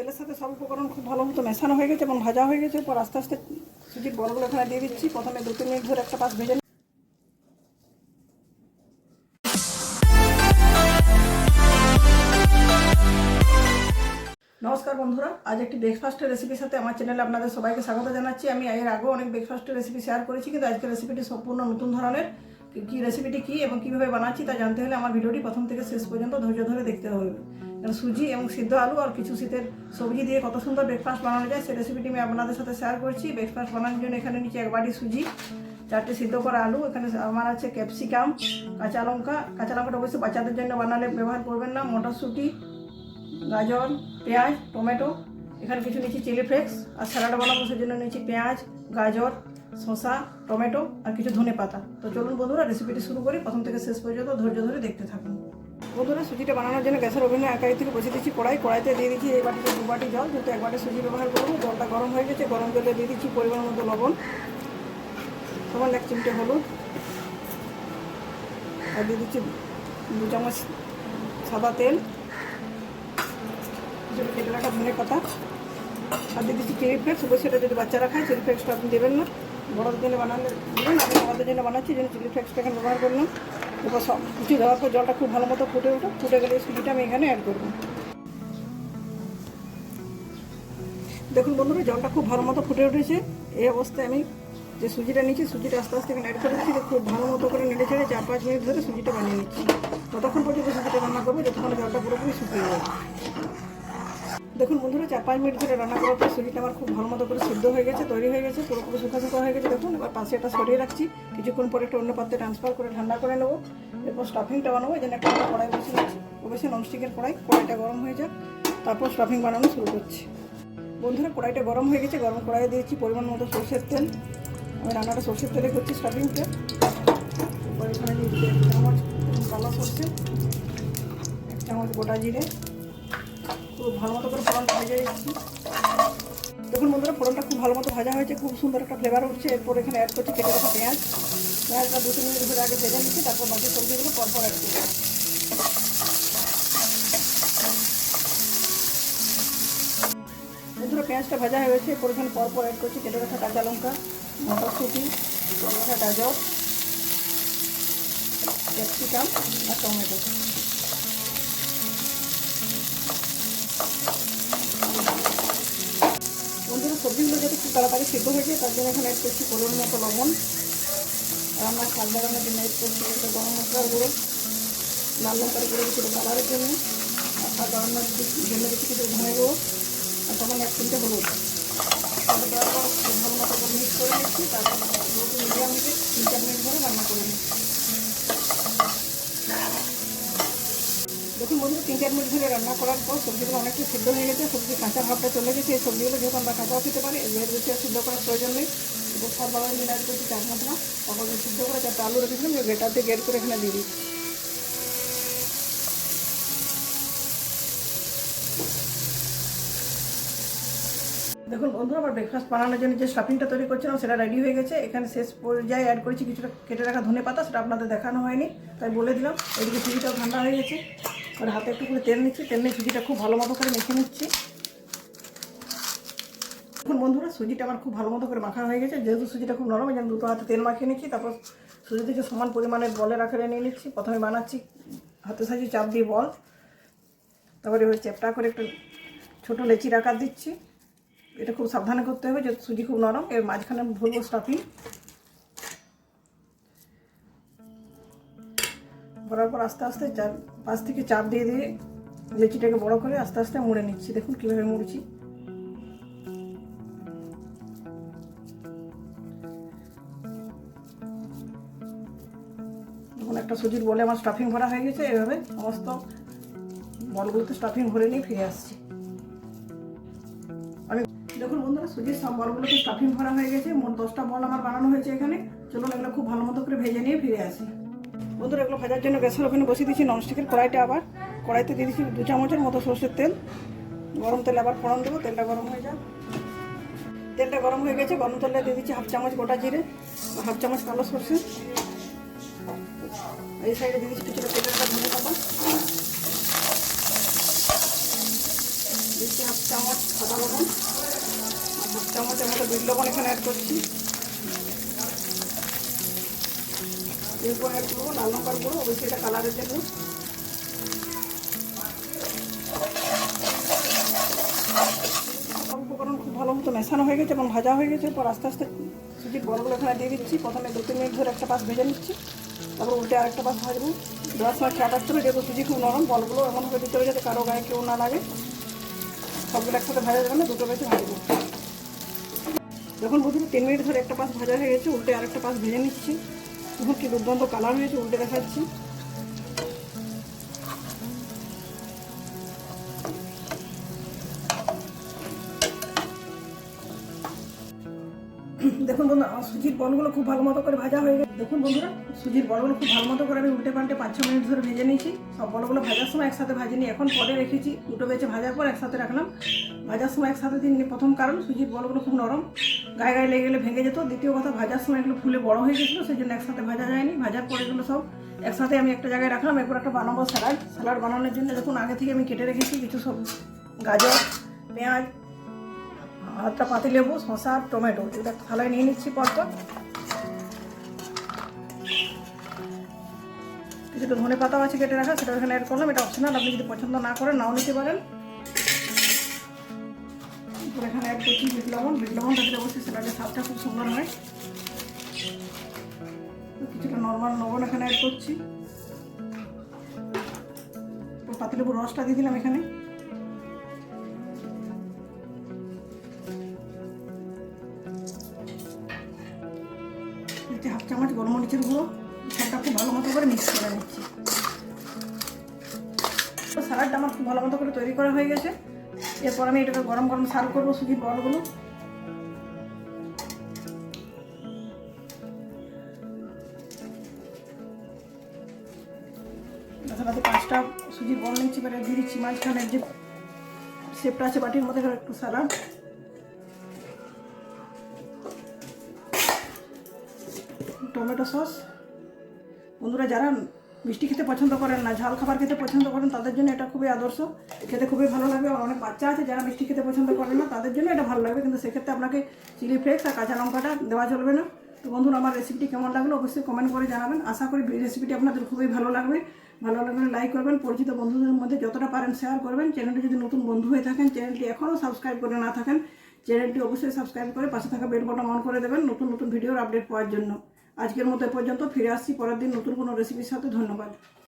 তেলের সাথে সব উপকরণ খুব ভালো মতো মেশানো হয়ে গেছে এবং ভাজা হয়ে গেছে। এরপর আস্তে আস্তে সুজির বলগুলো এখানে দিয়ে দিচ্ছি। প্রথমে 2-3 মিনিট ধরে একটা পাশ ভেজে। নমস্কার বন্ধুরা, আজ একটি ব্রেকফাস্টের রেসিপির সাথে আমার চ্যানেলে আপনাদের সবাইকে স্বাগত জানাচ্ছি। আমি এর আগেও অনেক ব্রেকফাস্টের রেসিপি শেয়ার করেছি, কিন্তু আজকের রেসিপিটি সম্পূর্ণ নতুন ধরনের। রেসিপিটি কী এবং কীভাবে বানাচ্ছি তা জানতে হলে আমার ভিডিওটি প্রথম থেকে শেষ পর্যন্ত ধৈর্য ধরে দেখতে হবে। কারণ সুজি এবং সিদ্ধ আলু আর কিছু শীতের সবজি দিয়ে কত সুন্দর ব্রেকফাস্ট বানানো যায় সেই রেসিপিটি আমি আপনাদের সাথে শেয়ার করছি। ব্রেকফাস্ট বানানোর জন্য এখানে নিচে 1 বাটি সুজি, 4টে সিদ্ধ করা আলু, এখানে আমার আছে ক্যাপসিকাম, কাঁচা লঙ্কাটা অবশ্যই বাচ্চাদের জন্য বানালে ব্যবহার করবেন না, মটরশুঁটি, গাজর, পেঁয়াজ, টমেটো, এখানে কিছু নিচ্ছি চিলি ফ্লেক্স, আর স্যালাড বানাবো সেই জন্য নিচ্ছি পেঁয়াজ, গাজর, শসা, টমেটো আর কিছু ধনে পাতা। তো চলুন বন্ধুরা রেসিপিটি শুরু করি। প্রথম থেকে শেষ পর্যন্ত ধৈর্য ধরে দেখতে থাকুন। বন্ধুরা সুজিটা বানানোর জন্য গ্যাসের ওভেনে একাই থেকে বসিয়ে দিচ্ছি কড়াইতে দিয়ে দিচ্ছি এই বাটিতে 2 বাটি জল, যেহেতু 1 বাটি সুজি ব্যবহার করবো। জলটা গরম হয়ে গেছে, গরম জলে দিয়ে দিচ্ছি পরিমাণ মতো লবণ, সমান 1 চিমটে হলুদ, আর দিয়ে দিচ্ছি 2 চামচ সাদা তেল, কেটে রাখা ধনে পাতা, আর দিয়ে দিচ্ছি চিলি ফ্লেক্স। অবশ্যই সেটা যদি বাচ্চারা খায় চিলি ফ্লেক্সটা আপনি দেবেন না, বড়দের জন্য বানালে দেবেন। আমি আমাদের জন্য বানাচ্ছি, যেন চিলি ফ্লেক্সটা এখানে ব্যবহার করলাম। এরপর সব কিছু দেওয়ার পর জলটা খুব ভালো মতো ফুটে গেলে সুজিটা আমি এখানে অ্যাড করবো। দেখুন বন্ধুরা, জলটা খুব ভালো মতো ফুটে উঠেছে। এই অবস্থায় আমি যে সুজিটা নিচ্ছি, সুজিটা আস্তে আস্তে এখানে অ্যাড করে দিচ্ছি। খুব ভালো মতো করে নেড়ে ছেড়ে 4-5 মিনিট ধরে সুজিটা বানিয়ে নিচ্ছি। ততক্ষণ পর্যন্ত সুজিটা রান্না করবো যতক্ষণ জলটা পুরোপুরি শুকিয়ে যাবে। দেখুন বন্ধুরা, 4-5 মিনিট ধরে রান্না করার পর সুজিটা আমার খুব ভালো মতো করে সিদ্ধ হয়ে গেছে, তৈরি হয়ে গেছে, পুরোপুরি শুকা হয়ে গেছে। দেখুন এবার পাশে এটা সরিয়ে রাখছি। কিছুক্ষণ পরে একটা অন্য পাত্রে ট্রান্সফার করে ঠান্ডা করে নেবো। এরপর স্টাফিংটা বানাবো। এই জন্য একটা কড়াই বসিয়ে নিচ্ছি। অবশ্যই ননস্টিকের কড়াইটা গরম হয়ে যাক, তারপর স্টাফিং বানানো শুরু করছি। বন্ধুরা কড়াইটা গরম হয়ে গেছে, গরম কড়াইয়ে দিয়েছি পরিমাণ মতো সরষের তেল। আমি রান্নাটা সরষের তেলে করছি স্টাফিংটা। এরপর এখানে দিচ্ছি 1 চামচ কালো সরষে, 1 চামচ গোটা জিরে। খুব ভালো মতো করে ফোড়নটা ভেজে দিচ্ছি। দেখুন বন্ধুরা, ফোড়নটা খুব ভালো মতো ভাজা হয়েছে, খুব সুন্দর একটা ফ্লেভার উঠছে। এরপর এখানে অ্যাড করছি কেটে রাখা পেঁয়াজটা 2-3 মিনিট ধরে আগে ভেজে নিচ্ছি, তারপর বাকি সবজিগুলো পরপর অ্যাড করছি। বন্ধুরা পেঁয়াজটা ভাজা হয়ে গেছে, এরপর এখানে পরপর অ্যাড করছি কেটে রাখা কাঁচা লঙ্কা, মটরশুঁটি, রাখা গাজর, ক্যাপসিকাম আর টমেটো। বন্ধুরা সবজিগুলো যাতে খুব তাড়াতাড়ি সিদ্ধ হয়ে যায় তার জন্য এখানে অ্যাড করছি পরিমাণ মতো লবণ, রান্নার স্বাদ বাড়ানোর জন্য অ্যাড করছি গরম মশলার গুঁড়ো, লাল লঙ্কার গুঁড়ো কিছু কালারের জন্য, আর বাড়ানোর জন্য কিছু ধনে গুঁড়ো, আর তখন 1 চিমটে হলুদ। দেওয়ার পর খুব ভালো মতো করে মিক্স করে নিচ্ছি। তারপর মিডিয়াম হিটে 3-4 মিনিট ধরে রান্না করে নিচ্ছি। দেখুন বন্ধুরা 3-4 মিনিট ধরে রান্না করার পর সবজিগুলো অনেকটা সিদ্ধ হয়ে গেছে, সবজির কাঁচা ভাবটা চলে গেছে। এই সবজিগুলো যেহেতু আমরা কাঁচাও খেতে পারি, এর বেশি আর সিদ্ধ করার প্রয়োজন নেই। এবার সব বাবার মিলে অ্যাড করছি চাট মশলা, তারপর সিদ্ধ করে 4টা আলু রেখেছিলাম গ্রেটারতে গ্রেট করে এখানে দিয়ে দিচ্ছি। দেখুন বন্ধুরা, আমার ব্রেকফাস্ট বানানোর জন্য যে স্টাফিংটা তৈরি করছিলাম সেটা রেডি হয়ে গেছে। এখানে শেষ পর্যায়ে অ্যাড করেছি কিছুটা কেটে রাখা ধনে পাতা, সেটা আপনাদের দেখানো হয়নি তাই বলে দিলাম। এদিকে সুজিটাও ঠান্ডা হয়ে গেছে, আর হাতে একটু করে তেল নিচ্ছি। তেল নিয়ে সুজিটা খুব ভালো মতো করে মেখে নিচ্ছি। এখন বন্ধুরা সুজিটা আমার খুব ভালো মতো করে মাখা হয়ে গেছে। যেহেতু সুজিটা খুব নরম, এই জন্য 2 হাতে তেল মাখিয়ে নিচ্ছি। তারপর সুজি থেকে সমান পরিমাণের বলের আকারে নিয়ে নিচ্ছি। প্রথমে বানাচ্ছি হাতে সাজিয়ে চাপ দিয়ে বল, তারপরে ওই চ্যাপটা করে একটা ছোটো লেচির আকার দিচ্ছি। এটা খুব সাবধানে করতে হবে, যেহেতু সুজি খুব নরম। এর মাঝখানে ভরবো স্টাফিং, ভরার পর আস্তে আস্তে পাশ থেকে চাপ দিয়ে লেচিটাকে বড় করে আস্তে আস্তে মুড়ে নিচ্ছি। দেখুন কীভাবে মুড়ছি। দেখুন একটা সুজির বলে আমার স্টাফিং ভরা হয়ে গেছে। এভাবে সমস্ত বলগুলোতে স্টাফিং ভরে নিয়ে ফিরে আসছি। দেখুন বন্ধুরা, সুজির সব বলগুলোতে স্টাফিং ভরা হয়ে গেছে। মোট 10টা বল আমার বানানো হয়েছে এখানে। চলুন এগুলো খুব ভালো মতো করে ভেজে নিয়ে ফিরে আসি। বন্ধুরা এগুলো ভাজার জন্য গ্যাসের ওখানে বসিয়ে দিচ্ছি ননস্টিকের কড়াইটা। আবার কড়াইতে দিয়ে দিচ্ছি 2 চামচের মতো সরষের তেল। গরম তেলে আবার ফোড়ন দেবো, তেলটা গরম হয়ে যাক। তেলটা গরম হয়ে গেছে, গরম তেলে দিয়ে দিচ্ছি 1/2 চামচ গোটা জিরে, 1/2 চামচ কালো সরষে। এই সাইডে দিয়ে দিচ্ছি কিছুটা কেটে রাখা ধনে পাতা, দিচ্ছি 1/2 চামচ সাদা লবণ, আর হাফ চামচের মতো বিট লবণ এখানে অ্যাড করছি। এরপর অ্যাড করবো লাল লঙ্কার গুঁড়ো, অবশ্যই এটা কালারের জন্য। উপকরণ খুব ভালো মতো মেশানো হয়ে গেছে এবং ভাজা হয়ে গেছে। এরপর আস্তে আস্তে সুজির বলগুলো এখানে দিয়ে দিচ্ছি। প্রথমে 2-3 মিনিট ধরে একটা পাশ ভেজে নিচ্ছি, তারপর উল্টে আরেকটা পাশ ভাজবো। দেওয়ার সময় খেয়াল রাখতে হবে, যেহেতু সুজি খুব নরম, বলগুলো এমনভাবে দিতে হবে যাতে কারো গায়ে কেউ না লাগে। সবগুলো একসাথে ভাজা যাবে না, দুটো বেশি ভাজবো। যখন বন্ধুরা 3 মিনিট ধরে একটা পাশ ভাজা হয়ে গেছে, উল্টে আরেকটা পাশ ভেজে নিচ্ছি। এখন কি দুর্দান্ত কালার হয়েছে, উল্টে দেখাচ্ছি। দেখুন বন্ধুরা, আমার সুজির বলগুলো খুব ভালো মতো করে ভাজা হয়ে গেছে। দেখুন বন্ধুরা, সুজির বলগুলো খুব ভালো মতো করে আমি উল্টে পাল্টে 5-6 মিনিট ধরে ভেজে নিয়েছি। সব বলগুলো ভাজার সময় একসাথে ভাজিনি, এখন পরে রেখেছি। দুটো বেচে ভাজার পর একসাথে রাখলাম। ভাজার সময় একসাথে দিইনি, প্রথম কারণ সুজির বলগুলো খুব নরম, গায়ে গায়ে লেগে গেলে ভেঙে যেত। দ্বিতীয় কথা, ভাজার সময় এগুলো ফুলে বড় হয়ে গেছিলো, সেই জন্য একসাথে ভাজা যায়নি। ভাজার পর এগুলো সব একসাথে আমি একটা জায়গায় রাখলাম। এরপর একটা বানাবো স্যালাড। স্যালাড বানানোর জন্য দেখুন আগে থেকে আমি কেটে রেখেছি কিছু সব গাজর, পেঁয়াজ, একটা পাতিলেবু, শসা আর টমেটো। এটা থালায় নিয়ে নিচ্ছি পরপর। কিছুটা ধনে পাতাও আছে কেটে রাখা, সেটা এখানে অ্যাড করলাম। এটা অপশনাল, আপনি যদি পছন্দ না করেন নাও নিতে পারেন। এখানে অ্যাড করছি বিট লবণ। বিট লবণটা দিলে অবশ্যই সেটাকে স্বাদটা খুব সুন্দর হয়। কিছুটা নর্মাল লবণ এখানে অ্যাড করছি। পাতিলেবুর রসটা দিয়ে দিলাম এখানে। হাফ চামচ গোলমরিচের গুঁড়ো, সবটা খুব ভালো মতো করে মিক্স করে নিচ্ছি। স্যালাডটা আমার খুব ভালো মতো করে তৈরি করা হয়ে গেছে। এরপর আমি এটাকে গরম গরম সার্ভ করবো সুজির বলগুলো। সাথে 5টা সুজির বল নিচ্ছি, এবারে দিয়ে দিচ্ছি মাঝখানের যে শেপটা আছে বাটির মধ্যে একটু স্যালাড, টমেটো সস। বন্ধুরা যারা মিষ্টি খেতে পছন্দ করেন না, ঝাল খাবার খেতে পছন্দ করেন, তাদের জন্য এটা খুবই আদর্শ, খেতে খুবই ভালো লাগবে। আর অনেক বাচ্চা আছে যারা মিষ্টি খেতে পছন্দ করেন না, তাদের জন্য এটা ভালো লাগবে, কিন্তু সেক্ষেত্রে আপনাকে চিলি ফ্লেক্স আর কাঁচা লঙ্কাটা দেওয়া চলবে না। তো বন্ধুরা, আমার রেসিপিটি কেমন লাগলো অবশ্যই কমেন্ট করে জানাবেন। আশা করি রেসিপিটি আপনাদের খুবই ভালো লাগবে। ভালো লাগলে লাইক করবেন, পরিচিত বন্ধুদের মধ্যে যতটা পারেন শেয়ার করবেন। চ্যানেলটি যদি নতুন বন্ধু হয়ে থাকেন, চ্যানেলটি এখনও সাবস্ক্রাইব করে না থাকেন, চ্যানেলটি অবশ্যই সাবস্ক্রাইব করে পাশে থাকা বেল বাটন অন করে দেবেন নতুন নতুন ভিডিওর আপডেট পাওয়ার জন্য। আজকের মতো এ পর্যন্ত, ফিরে আসছি পরের দিন নতুন কোনো রেসিপির সাথে। ধন্যবাদ।